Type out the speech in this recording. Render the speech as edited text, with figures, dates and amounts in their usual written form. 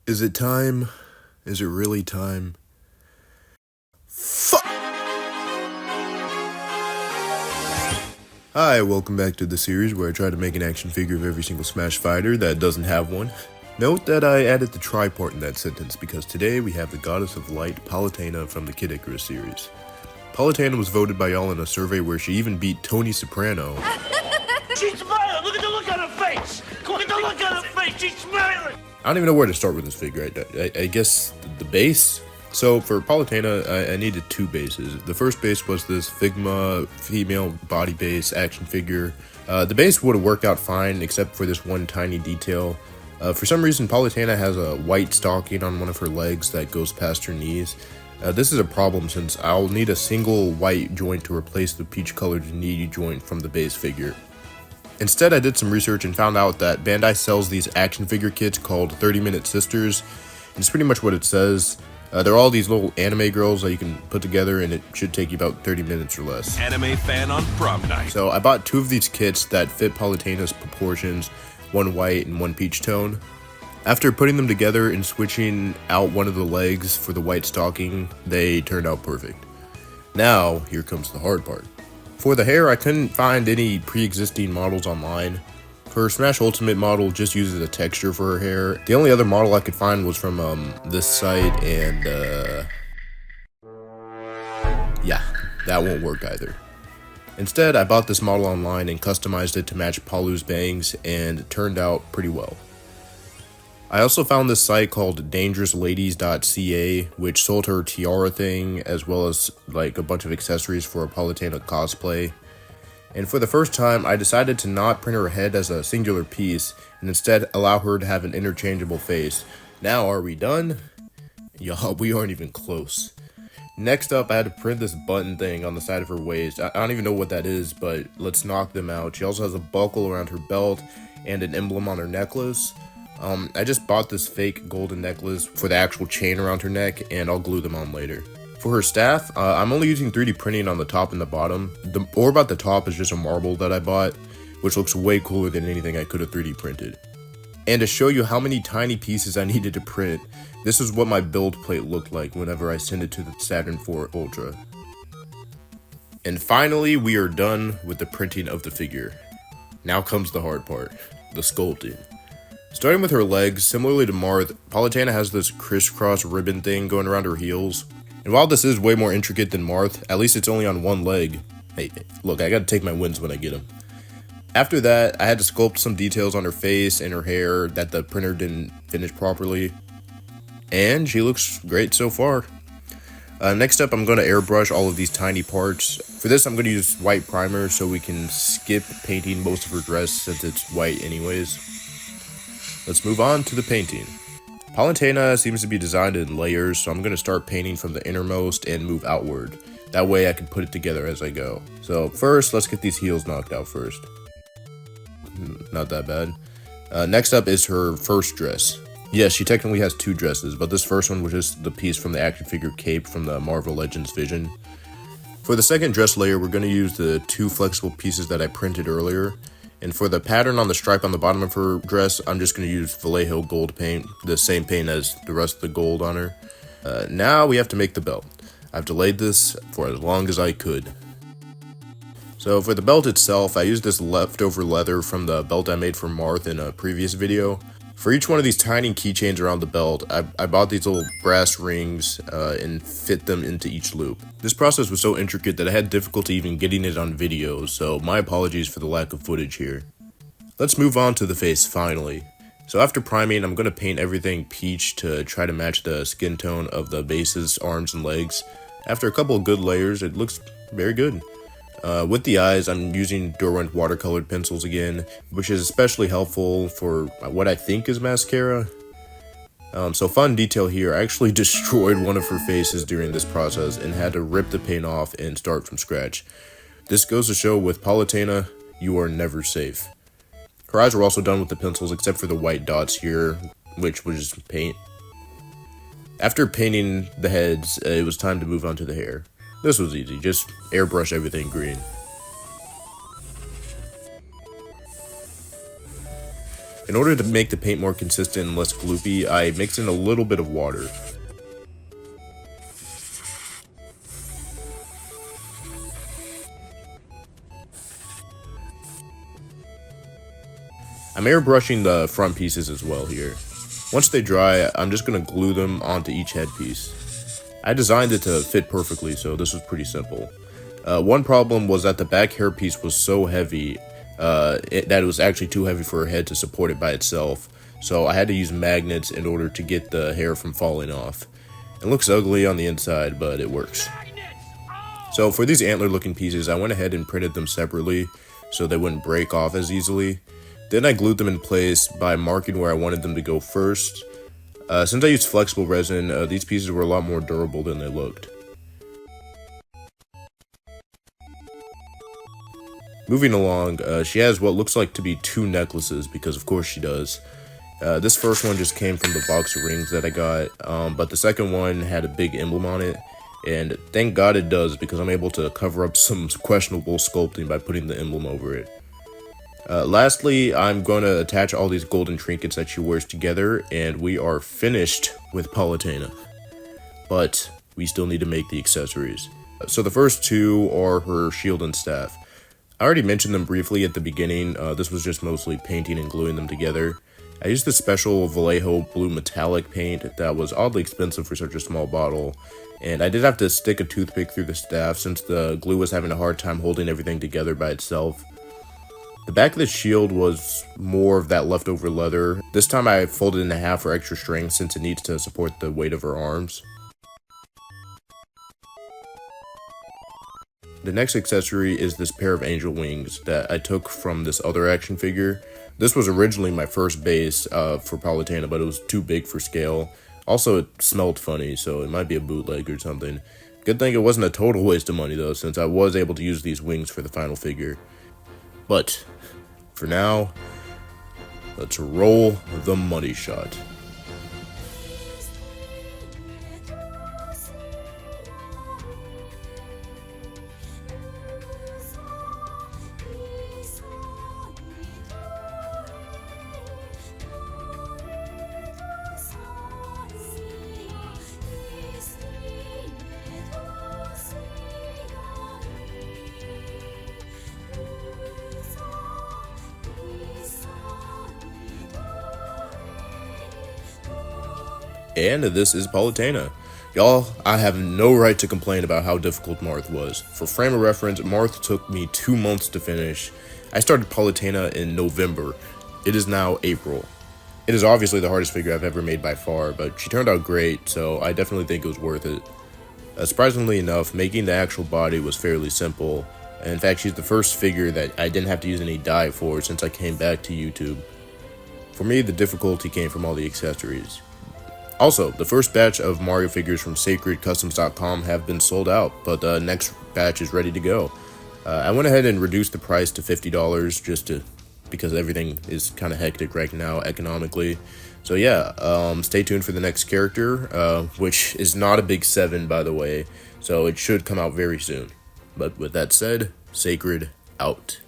Is it time? Is it really time? Fuck! Hi, welcome back to the series where I try to make an action figure of every single Smash fighter that doesn't have one. Note that I added the try part in that sentence because today we have the Goddess of Light, PALUTENA from the Kid Icarus series. PALUTENA was voted by y'all in a survey where she even beat Tony Soprano. She's smiling! Look at the look on her face! Look at the look on her face! She's smiling! I don't even know where to start with this figure. I guess the base? So for PALUTENA, I needed two bases. The first base was this Figma female body base action figure. The base would have worked out fine except for this one tiny detail. For some reason, PALUTENA has a white stocking on one of her legs that goes past her knees. This is a problem since I'll need a single white joint to replace the peach-colored knee joint from the base figure. Instead, I did some research and found out that Bandai sells these action figure kits called 30-Minute Sisters, and it's pretty much what it says. They're all these little anime girls that you can put together, and it should take you about 30 minutes or less. Anime fan on prom night. So I bought two of these kits that fit PALUTENA's proportions, one white and one peach tone. After putting them together and switching out one of the legs for the white stocking, they turned out perfect. Now, here comes the hard part. For the hair, I couldn't find any pre-existing models online. Her Smash Ultimate model just uses a texture for her hair. The only other model I could find was from this site, and yeah, that won't work either. Instead, I bought this model online and customized it to match Palu's bangs, and it turned out pretty well. I also found this site called dangerousladies.ca, which sold her tiara thing, as well as like a bunch of accessories for a PALUTENA cosplay. And for the first time, I decided to not print her head as a singular piece, and instead allow her to have an interchangeable face. Now, are we done? Y'all, we aren't even close. Next up, I had to print this button thing on the side of her waist. I don't even know what that is, but let's knock them out. She also has a buckle around her belt and an emblem on her necklace. I just bought this fake golden necklace for the actual chain around her neck, and I'll glue them on later. For her staff, I'm only using 3D printing on the top and the bottom. The orb at the top is just a marble that I bought, which looks way cooler than anything I could have 3D printed. And to show you how many tiny pieces I needed to print, this is what my build plate looked like whenever I sent it to the Saturn IV Ultra. And finally, we are done with the printing of the figure. Now comes the hard part, the sculpting. Starting with her legs, similarly to Marth, PALUTENA has this crisscross ribbon thing going around her heels. And while this is way more intricate than Marth, at least it's only on one leg. Hey, look, I gotta take my wins when I get them. After that, I had to sculpt some details on her face and her hair that the printer didn't finish properly. And she looks great so far. Next up, I'm going to airbrush all of these tiny parts. For this, I'm going to use white primer so we can skip painting most of her dress since it's white anyways. Let's move on to the painting. PALUTENA seems to be designed in layers, so I'm going to start painting from the innermost and move outward. That way I can put it together as I go. So first, let's get these heels knocked out first. Not that bad. Next up is her first dress. Yes, she technically has two dresses, but this first one was just the piece from the action figure cape from the Marvel Legends Vision. For the second dress layer, we're going to use the two flexible pieces that I printed earlier. And for the pattern on the stripe on the bottom of her dress, I'm just going to use Vallejo gold paint, the same paint as the rest of the gold on her. Now we have to make the belt. I've delayed this for as long as I could. So for the belt itself, I used this leftover leather from the belt I made for Marth in a previous video. For each one of these tiny keychains around the belt, I bought these little brass rings and fit them into each loop. This process was so intricate that I had difficulty even getting it on video, so my apologies for the lack of footage here. Let's move on to the face finally. So after priming, I'm going to paint everything peach to try to match the skin tone of the base's arms and legs. After a couple of good layers, it looks very good. With the eyes, I'm using Derwent watercolored pencils again, which is especially helpful for what I think is mascara. So fun detail here, I actually destroyed one of her faces during this process and had to rip the paint off and start from scratch. This goes to show with PALUTENA, you are never safe. Her eyes were also done with the pencils except for the white dots here, which was just paint. After painting the heads, it was time to move on to the hair. This was easy, just airbrush everything green. In order to make the paint more consistent and less gloopy, I mixed in a little bit of water. I'm airbrushing the front pieces as well here. Once they dry, I'm just going to glue them onto each headpiece. I designed it to fit perfectly, so this was pretty simple. One problem was that the back hairpiece was so heavy that it was actually too heavy for her head to support it by itself, so I had to use magnets in order to get the hair from falling off. It looks ugly on the inside, but it works. So for these antler looking pieces, I went ahead and printed them separately so they wouldn't break off as easily. Then I glued them in place by marking where I wanted them to go first. Since I used flexible resin, these pieces were a lot more durable than they looked. Moving along, she has what looks like to be 2 necklaces, because of course she does. This first one just came from the box of rings that I got, but the second one had a big emblem on it, and thank God it does, because I'm able to cover up some questionable sculpting by putting the emblem over it. Lastly, I'm going to attach all these golden trinkets that she wears together, and we are finished with PALUTENA. But we still need to make the accessories. So the first 2 are her shield and staff. I already mentioned them briefly at the beginning. This was just mostly painting and gluing them together. I used this special Vallejo blue metallic paint that was oddly expensive for such a small bottle, and I did have to stick a toothpick through the staff since the glue was having a hard time holding everything together by itself. The back of the shield was more of that leftover leather. This time I folded it in half for extra strength since it needs to support the weight of her arms. The next accessory is this pair of angel wings that I took from this other action figure. This was originally my first base for PALUTENA, but it was too big for scale. Also, it smelled funny, so it might be a bootleg or something. Good thing it wasn't a total waste of money though, since I was able to use these wings for the final figure. But for now, let's roll the money shot. And this is PALUTENA. Y'all, I have no right to complain about how difficult Marth was. For frame of reference, Marth took me 2 months to finish. I started PALUTENA in November. It is now April. It is obviously the hardest figure I've ever made by far, but she turned out great, so I definitely think it was worth it. Surprisingly enough, making the actual body was fairly simple. In fact, she's the first figure that I didn't have to use any dye for since I came back to YouTube. For me, the difficulty came from all the accessories. Also, the first batch of Mario figures from sacredcustoms.com have been sold out, but the next batch is ready to go. I went ahead and reduced the price to $50 because everything is kind of hectic right now economically. So yeah, stay tuned for the next character, which is not a big 7 by the way, so it should come out very soon. But with that said, Sacred out.